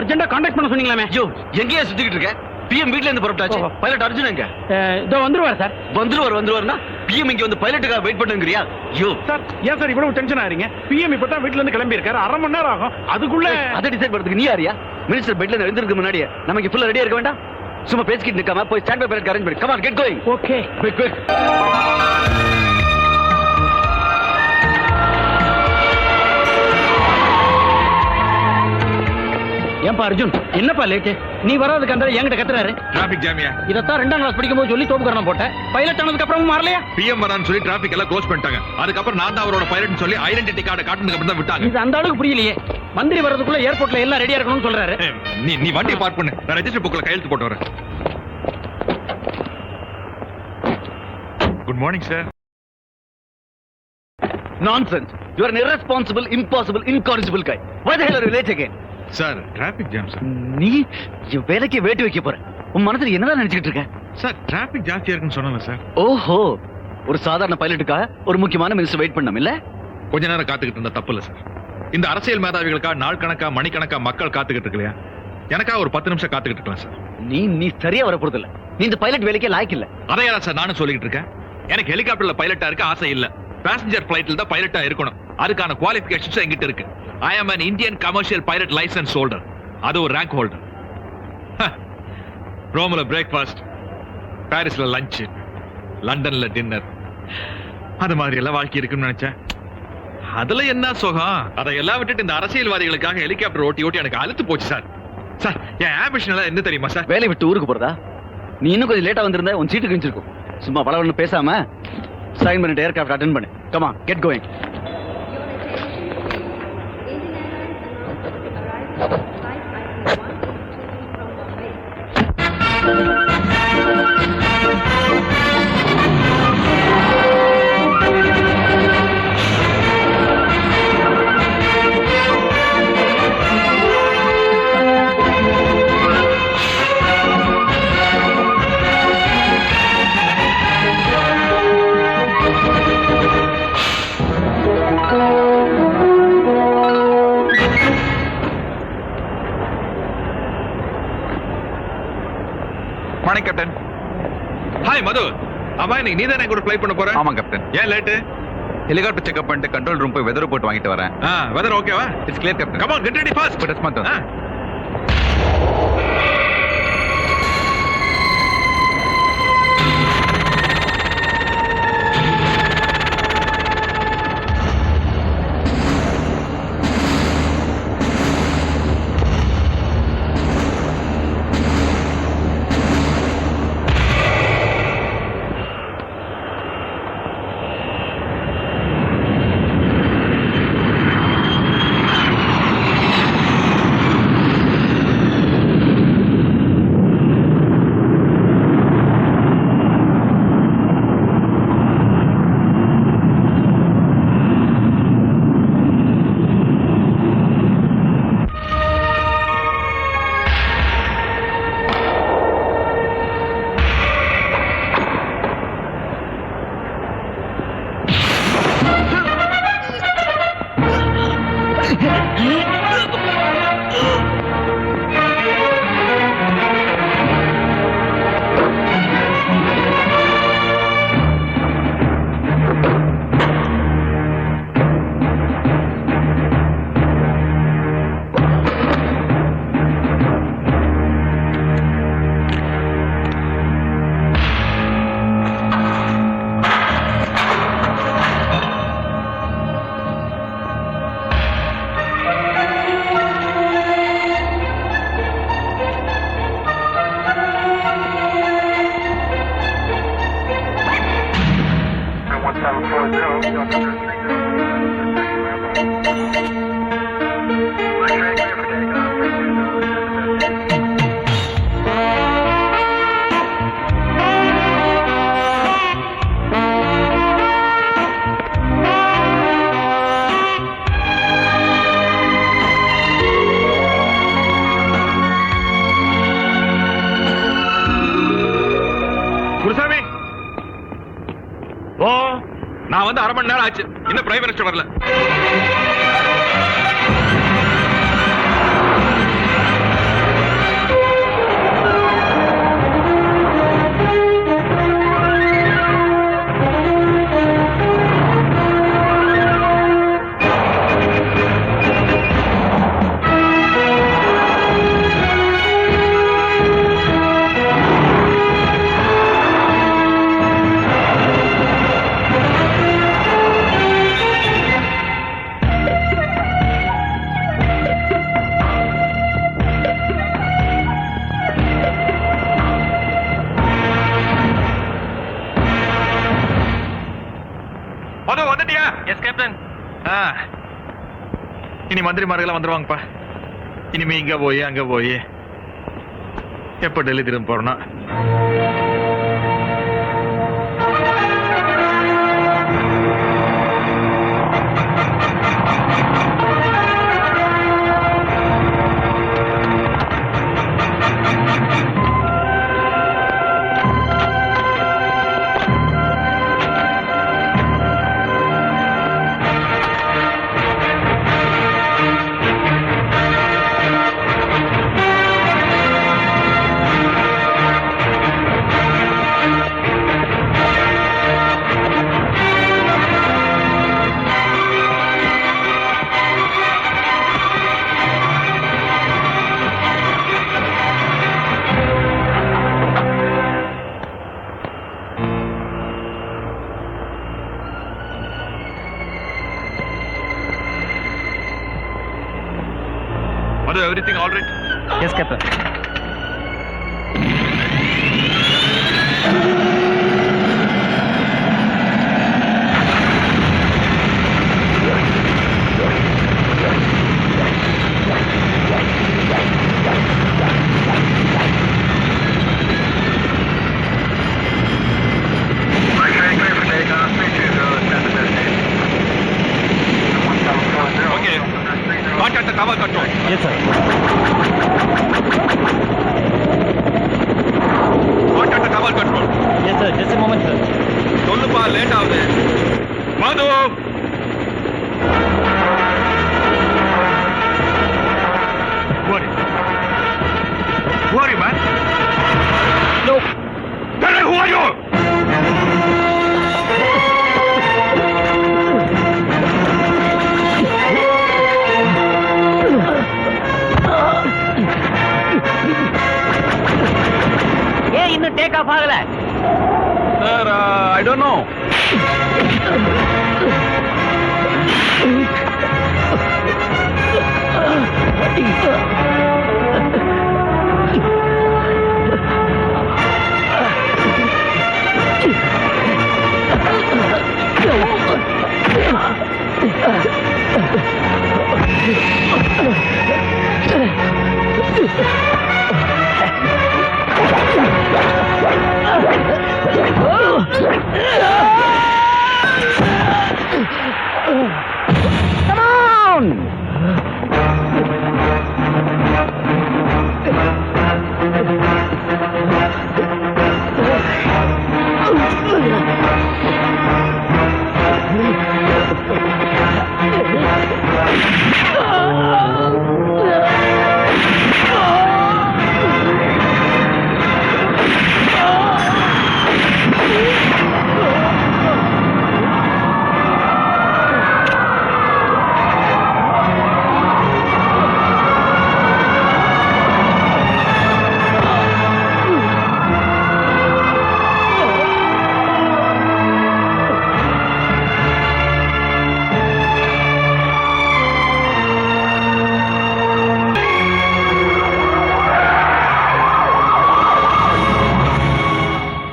அர்ஜென்ட்டா கான்டாக்ட் பண்ண சொன்னீங்களாமே. ஐயோ, எங்கேயா சுத்திக்கிட்டு இருக்க? பிஎம் வீட்ல இருந்து புறப்பட்டாச்சு. பைலட் அர்ஜுன் எங்க? இதோ வந்துருவார் சார். வந்துருவாருன்னா பிஎம் இங்க வந்து பைலட்டுக்காக வெயிட் பண்ணுங்கறியா? ஐயோ சார், ஏன் சார் இவ்வளவு டென்ஷன் ஆறீங்க? பிஎம் இப்பதான் வீட்ல இருந்து கிளம்பி இருக்காரு. அரை மணி நேரம் ஆகும். அதுக்குள்ள அதை டிசைட் பண்றதுக்கு நீ யாரியா? மினிஸ்டர் பெட்ல இருந்து எழுந்திருக்கு முன்னாடியே நமக்கு ஃபுல்லா ரெடியா இருக்க வேண்டாம்? சும்மா பேசிக்கிட்டு நிக்காம போய் ஸ்டாண்ட் பை பைலட் அரேஞ்ச் பண்ணு. Come on, get going. Okay. Quick. ஏன்பா அர்ஜுன், என்னப்பா லேட்டு? நீ வராதுக்கு அந்த என்கிட்ட கத்துறாரு. டிராபிக் ஜாமியா. இதத்தான் 2ஆம் கிளாஸ் படிக்கும்போது சொல்லி தோப்புக்கரணம் போட்டேன். பைலட் ஆனதுக்கு அப்புறமும் வரலையா? பிஎம் வரான்னு சொல்லி டிராபிக் எல்லாம் க்ளோஸ் பண்ணிட்டாங்க. அதுக்கப்புறம் நான் தான் அவரோட பைலட்னு சொல்லி ஐடென்டிட்டி கார்டை காட்டுனதுக்கு அப்புறம் தான் விட்டாங்க. இது அந்த அளவுக்கு புரியலையே. மந்திரி வரதுக்குள்ள ஏர்போர்ட்ல எல்லாம் ரெடியா இருக்கணும்னு சொல்றாரு. நீ வண்டியை பார்க் பண்ணு. நான் ரெஜிஸ்டர் புக்ல கையெழுத்து போட்டு வரேன். Good morning sir. Nonsense. You are an irresponsible, impossible, incorrigible guy. Why the hell are you late again? Sir traffic jam sir. நீ என் வேலைக்கு வேட்டு வைக்க போற. உன் மனசுல என்னதான் நினைச்சிட்டு இருக்க? சார் டிராபிக் ஜாஸ்தியா இருக்குன்னு சொன்னேன் சார். ஓஹோ, ஒரு சாதாரண பைலட்டுக்காக ஒரு முக்கியமான மினிஸ்டர் வெயிட் பண்ணோம் இல்ல? கொஞ்ச நேரம் காத்துக்கிட்டு இருந்தா தப்பு இல்ல சார். இந்த அரசியல் மேதாவிகளுக்கா நாள் கணக்கா மணிக்கணக்கா மக்கள் காத்துக்கிட்டு இருக்கலையா? எனக்கா ஒரு 10 நிமிஷம் காத்துக்கிட்டு இருக்கலாம் சார். நீ சரியா வர போறது இல்ல. நீ இந்த பைலட் வேலைக்கே லாய்க்கு இல்ல. அதையா சார் நானும் சொல்லிட்டு இருக்கேன். எனக்கு ஹெலிகாப்டர்ல பைலட்டா இருக்க ஆசை இல்ல. பேசஞ்சர் பிளைட்ல தான் பைலட்டா இருக்கணும். அதுக்கான குவாலிஃபிகேஷன்ஸ் என்கிட்ட இருக்கு. I am an Indian commercial pilot license holder. அது ஒரு ரேங்க் ஹோல்டர். ரோம்ல பிரேக்ஃபாஸ்ட், பாரிஸ்ல லஞ்ச், லண்டன்ல டின்னர், அது மாதிரி எல்லாம் வாழ்க்கை இருக்குன்னு நினைச்சேன். அதுல என்ன சுகம்? அதையெல்லாம் விட்டுட்டு இந்த அரசியல்வாதிகளுக்காக ஹெலிகாப்டர் ஓட்டி எனக்கு அழுத்து போச்சு சார். சார் என் ஆம்பிஷன் எல்லாம் என்ன தெரியுமா சார்? வேலையை விட்டு ஊருக்கு போறதா? நீ இன்னும் கொஞ்சம் லேட்டா வந்திருந்தா உன் சீட்டு கிழிஞ்சிருக்கும். சும்மா பலவன்னு பேசாம சைன் பண்ணிட்டு ஏர்கிராஃப்ட் அட்டெண்ட் பண்ணு. Come on, get going. Morning captain. Hi Madhu. அம்மா இன்னைக்கு நீ தானே கூட ஃப்ளை பண்ண போற? ஆமா கேப்டன். ஏன் லேட்? ஹெலிகாப்டர் செக்அப் பண்ணிட்டு கண்ட்ரோல் ரூம் போய் வெதர் ரிப்போர்ட் வாங்கிட்டு வரேன். வெதர் ஓகேவா? It's clear captain. Come on, get ready fast. But Asmath Gurusamy. ஓ, நான் வந்து அரை மணி நேரம் ஆச்சு. இன்னும் பிரைம் மினிஸ்டர் வரல. இனி மந்திரிமார்கள்லாம் வந்துருவாங்கப்பா. இனிமே இங்க போய் அங்க போய் எப்ப டெல்லி திரும்ப போறோம்னா Madhu, everything all right? Yes captain. Okay. Contact the tower control. Yes sir. Contact the tower control. Yes sir, just a moment sir. சொல்லுப்பா, லேட் ஆகுது. Madhu, who are you, man? No. Tell me, who are you? ஏன் இன்னும் take off ஆகல? Sir, I don't know. Oh!